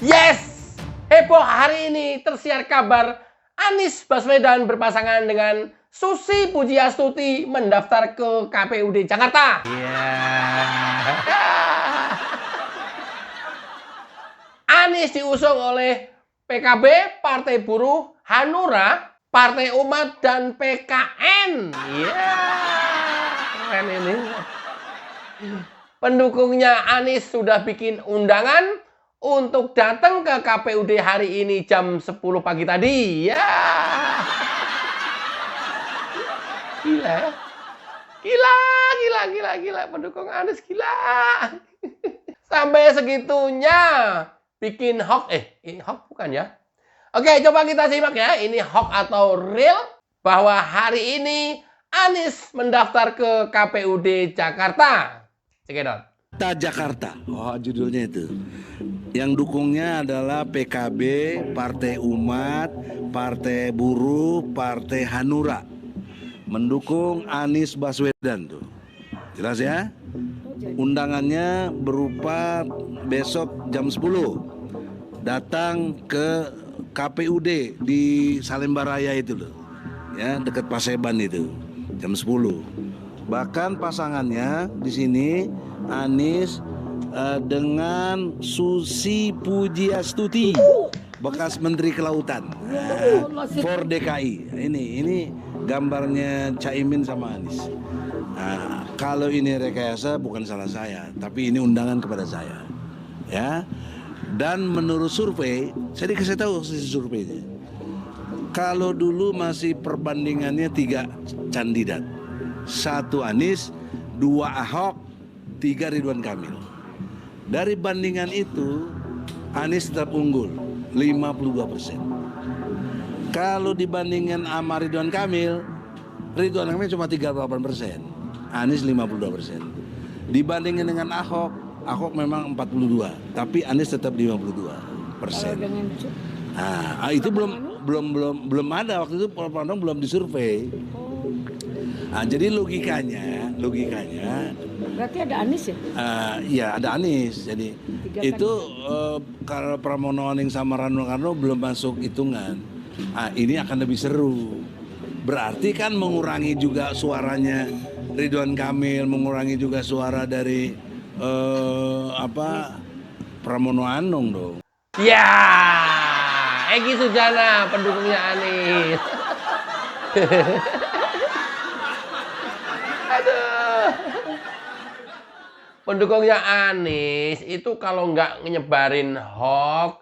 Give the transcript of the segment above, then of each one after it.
Yes! Heboh hari ini tersiar kabar Anies Baswedan berpasangan dengan Susi Pujiastuti mendaftar ke KPUD Jakarta. Anies diusung oleh PKB, Partai Buruh, Hanura, Partai Umat, dan PKN. Keren ini. Pendukungnya Anies sudah bikin undangan untuk datang ke KPUD hari ini jam 10 pagi tadi. Gila ya. Gila. Pendukung Anies gila. Sampai segitunya bikin hoax. Ini hoax bukan ya? Oke, coba kita simak ya. Ini hoax atau real bahwa hari ini Anies mendaftar ke KPUD Jakarta. Cekidot. Jakarta, judulnya itu. Yang dukungnya adalah PKB, Partai Umat, Partai Buruh, Partai Hanura. Mendukung Anies Baswedan tuh. Jelas ya? Undangannya berupa besok jam 10. Datang ke KPUD di Salemba Raya itu loh. Ya, dekat Paseban itu. Jam 10. Bahkan pasangannya di sini Anies dengan Susi Pujiastuti, bekas Menteri Kelautan, for DKI. Ini gambarnya Caimin sama Anies. Kalau ini rekayasa bukan salah saya, tapi ini undangan kepada saya. Ya. Dan menurut survei, saya dikasih tahu hasil surveinya. Kalau dulu masih perbandingannya 3 kandidat. 1 Anies, 2 Ahok, 3 Ridwan Kamil. Dari bandingan itu, Anies tetap unggul, 52%. Kalau dibandingkan sama Ridwan Kamil cuma 38%. Anies 52%. Dibandingkan dengan Ahok memang 42, tapi Anies tetap 52%. Itu belum ada waktu itu, belum disurvei. Jadi logikanya berarti ada Anies ya? Iya ada Anies. Jadi itu kalau Pramono Anung sama Rano Karno belum masuk hitungan. Ini akan lebih seru. Berarti kan mengurangi juga suaranya Ridwan Kamil, mengurangi juga suara dari Pramono Anung dong. Ya, Egy Sujana pendukungnya Anies. Pendukungnya Anies itu kalau nggak nyebarin hoax,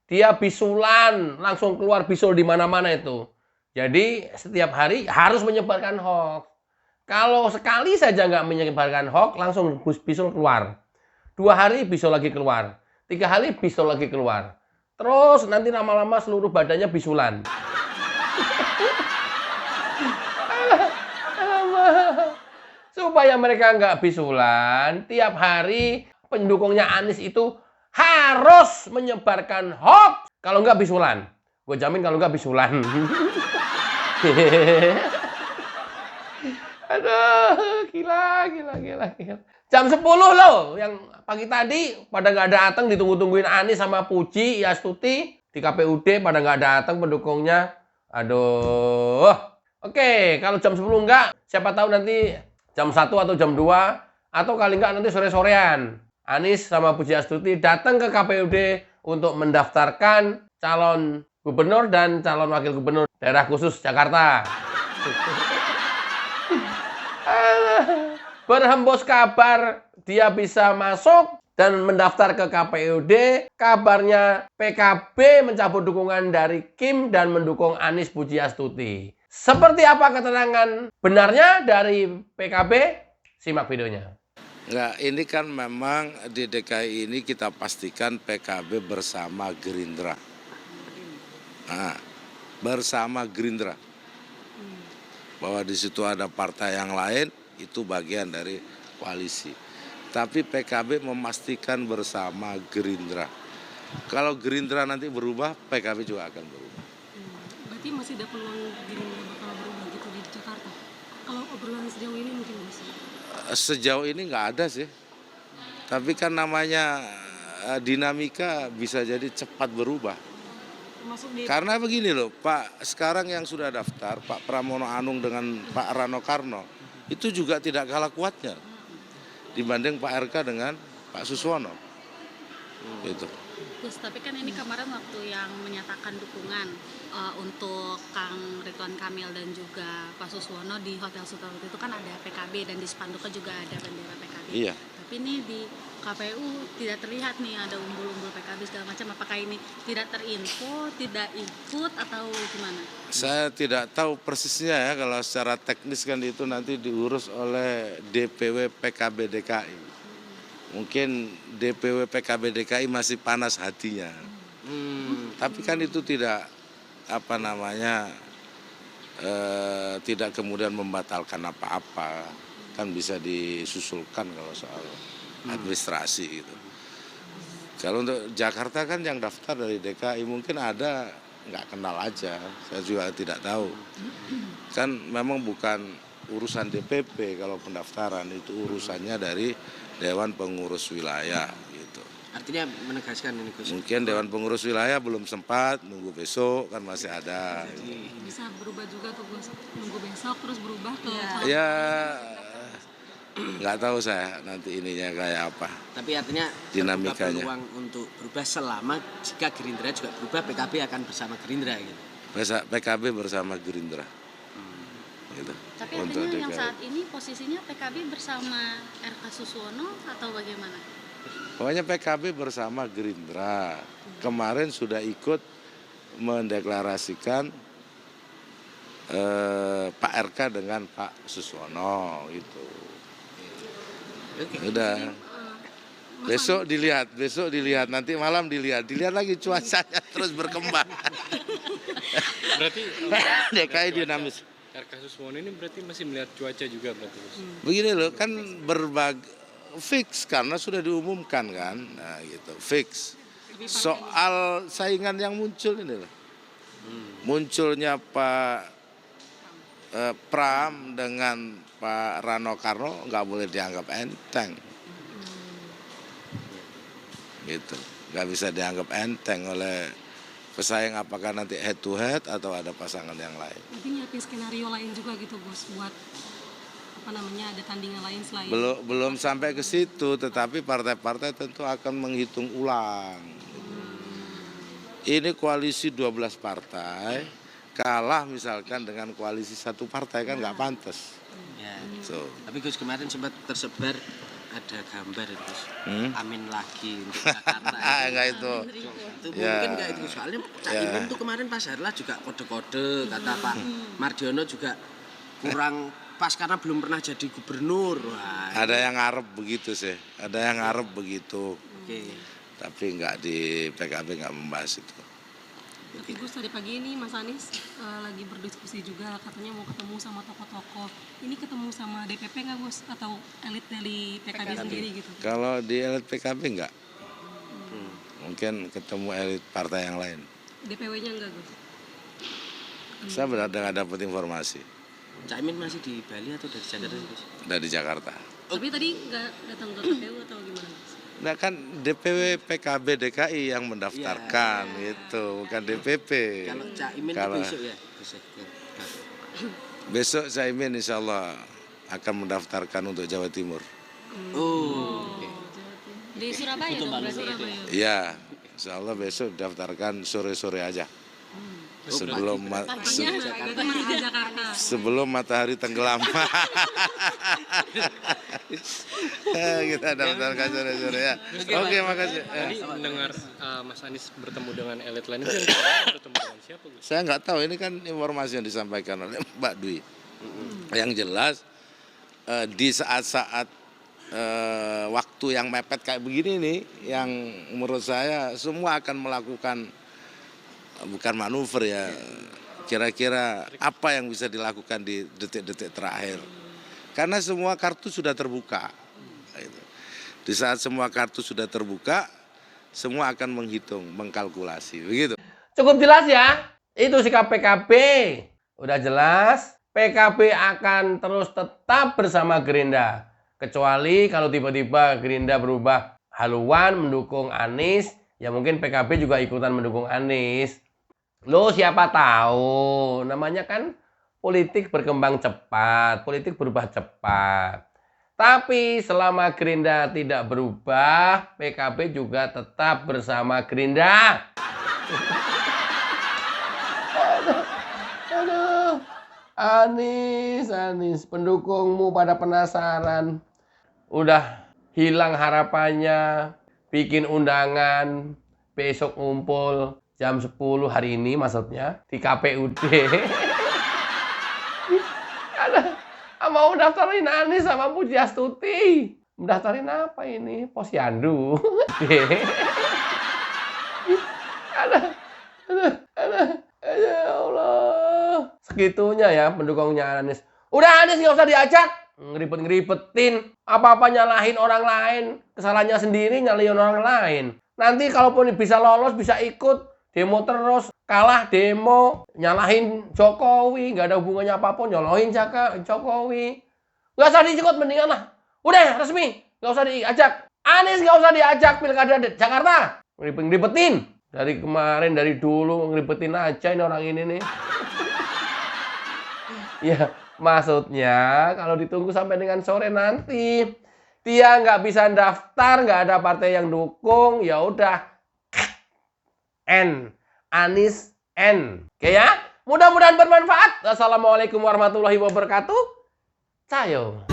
dia bisulan, langsung keluar bisul di mana-mana itu. Jadi setiap hari harus menyebarkan hoax. Kalau sekali saja nggak menyebarkan hoax, langsung bisul keluar. 2 hari bisul lagi keluar. 3 hari bisul lagi keluar. Terus nanti lama-lama seluruh badannya bisulan. Supaya mereka nggak bisulan, tiap hari pendukungnya Anies itu harus menyebarkan hoax. Kalau nggak bisulan. Gue jamin kalau nggak bisulan. Aduh, gila. Jam 10 loh, yang pagi tadi pada nggak datang, ditunggu-tungguin Anies sama Puji, Yastuti di KPUD pada nggak datang pendukungnya. Aduh. Oke, kalau jam 10 nggak, siapa tahu nanti jam 1 atau jam 2, atau kali nggak nanti sore-sorean. Anies sama Pujiastuti datang ke KPUD untuk mendaftarkan calon gubernur dan calon wakil gubernur daerah khusus Jakarta. Berhembus kabar dia bisa masuk dan mendaftar ke KPUD. Kabarnya PKB mencabut dukungan dari Kim dan mendukung Anies Pujiastuti. Seperti apa keterangan benarnya dari PKB? Simak videonya. Enggak, ini kan memang di DKI ini kita pastikan PKB bersama Gerindra. Bersama Gerindra. Bahwa di situ ada partai yang lain, itu bagian dari koalisi. Tapi PKB memastikan bersama Gerindra. Kalau Gerindra nanti berubah, PKB juga akan berubah. Berarti masih ada peluang Gerindra bakal berubah gitu di Jakarta? Kalau obrolan sejauh ini mungkin masih? Sejauh ini nggak ada sih. Tapi kan namanya dinamika bisa jadi cepat berubah. Masuk di Karena begini loh, Pak, sekarang yang sudah daftar, Pak Pramono Anung dengan Pak Rano Karno, itu juga tidak kalah kuatnya dibanding Pak RK dengan Pak Suswono. Gitu. Gus, tapi kan ini kemarin waktu yang menyatakan dukungan untuk Kang Ridwan Kamil dan juga Pak Suswono di Hotel Sultan itu kan ada PKB dan di spanduknya juga ada bendera PKB. Iya. Tapi ini di KPU tidak terlihat nih ada umbul-umbul PKB segala macam. Apakah ini tidak terinfo, tidak ikut atau gimana? Saya tidak tahu persisnya ya, kalau secara teknis kan itu nanti diurus oleh DPW PKB DKI. Mungkin DPW PKB DKI masih panas hatinya. Tapi kan itu tidak tidak kemudian membatalkan apa-apa. Kan bisa disusulkan kalau soal administrasi gitu. Kalau untuk Jakarta kan yang daftar dari DKI mungkin ada nggak kenal aja. Saya juga tidak tahu. Kan memang bukan urusan DPP kalau pendaftaran, itu urusannya dari Dewan Pengurus Wilayah gitu. Artinya menegaskan ini Gus. Mungkin Dewan Pengurus Wilayah belum sempat, nunggu besok kan masih ada. bisa berubah juga tuh Gus. Nunggu besok terus berubah ke Ya nggak tahu saya nanti ininya kayak apa. Tapi artinya Dinamikanya. terbuka peluang untuk berubah selama jika Gerindra juga berubah, PKB akan bersama Gerindra gitu. PKB bersama Gerindra. Gitu. Tapi Untuk artinya yang DKI. saat ini posisinya PKB bersama RK Suswono atau bagaimana? Pokoknya PKB bersama Gerindra. Kemarin sudah ikut mendeklarasikan Pak RK dengan Pak Suswono gitu. Udah. Besok dilihat, nanti malam dilihat lagi cuacanya terus berkembang. Berarti DKI dinamis. RK Suswono ini berarti masih melihat cuaca juga berarti Gus? Begini loh, kan fix karena sudah diumumkan kan, nah gitu, fix. Soal saingan yang muncul ini loh, munculnya Pak Pram dengan Pak Rano Karno nggak boleh dianggap enteng, gitu, nggak bisa dianggap enteng oleh pesaing, apakah nanti head to head atau ada pasangan yang lain. Nanti nyiapin skenario lain juga gitu Gus buat ada tandingan lain selain Belum sampai ke situ, tetapi partai-partai tentu akan menghitung ulang. Ini koalisi 12 partai, kalah misalkan dengan koalisi satu partai kan nggak pantas. Ya. So, Tapi Gus kemarin sempat tersebar ada gambar Gus. Amin lagi untuk Jakarta. enggak itu. Itu Ya. mungkin nggak itu soalnya Caimin tuh kemarin pas Harlah juga kode-kode kata Pak Mardiono juga kurang pas karena belum pernah jadi gubernur. Wah, Ada yang ngarep begitu sih, ada yang ngarep begitu. oke. Tapi nggak di PKB nggak membahas itu. Tapi Gus tadi pagi ini Mas Anies lagi berdiskusi juga katanya mau ketemu sama tokoh-tokoh. Ini ketemu sama DPP nggak Gus atau elit dari PKB sendiri gitu? Kalau di elit PKB nggak, mungkin ketemu elit partai yang lain. DPW-nya enggak Gus? Saya benar-benar nggak dapat informasi Caimin masih di Bali atau dari Jakarta Gus? dari Jakarta. Tapi tadi nggak datang ke KPU atau gimana Gus? Nah kan DPW PKB DKI yang mendaftarkan gitu, bukan DPP. Kalau Caimin itu Kalau- besok ya? Besok. Besok Caimin insya Allah akan mendaftarkan untuk Jawa Timur. Oh. Di Surabaya dong berarti ya? Iya, insya Allah besok daftarkan sore-sore aja. Sebelum Paginya berarti masih di Jakarta. sebelum matahari tenggelam. Kita daftarkan sore-sore ya. Oke, makasih. Tadi mendengar Mas Anies bertemu dengan elit lain, itu bertemu dengan siapa Gus? Saya nggak tahu, ini kan informasi yang disampaikan oleh Mbak Dwi. Yang jelas di saat-saat waktu yang mepet kayak begini nih, yang menurut saya semua akan melakukan bukan manuver ya, kira-kira apa yang bisa dilakukan di detik-detik terakhir. Karena semua kartu sudah terbuka. Gitu. Di saat semua kartu sudah terbuka, semua akan menghitung, mengkalkulasi, begitu. Cukup jelas ya. Itu sikap PKB. Udah jelas, PKB akan terus tetap bersama Gerindra. Kecuali kalau tiba-tiba Gerindra berubah haluan mendukung Anies, ya mungkin PKB juga ikutan mendukung Anies. Loh, siapa tahu, namanya kan politik berkembang cepat, politik berubah cepat. Tapi selama Gerindra tidak berubah, PKB juga tetap bersama Gerindra. Aduh, Anies, pendukungmu pada penasaran. Udah hilang harapannya, bikin undangan, besok ngumpul jam 10 hari ini maksudnya, di KPUD. Mau daftarin Anies sama Pujiastuti. Mendaftarin apa ini? Posyandu. Ya Allah. Segitunya ya pendukungnya Anies. Udah Anies nggak usah diajak. Ngeribet-ngeribetin. Apa-apa nyalahin orang lain. Kesalahannya sendiri nyalahin orang lain. Nanti kalaupun bisa lolos, bisa ikut. Demo terus. Kalah demo. Nyalahin Jokowi. Nggak ada hubungannya apapun. Nyalahin Jokowi. Nggak usah diikut mendingan lah. Udah resmi. Nggak usah diajak. Anies nggak usah diajak pilkada Jakarta. Ngeribet-ngeribetin. Dari kemarin, dari dulu ngeribetin aja ini orang ini nih. Ya, maksudnya kalau ditunggu sampai dengan sore nanti, dia nggak bisa daftar, nggak ada partai yang dukung, ya udah. Anies N. Oke ya? Mudah-mudahan bermanfaat. Assalamualaikum warahmatullahi wabarakatuh. Cayo.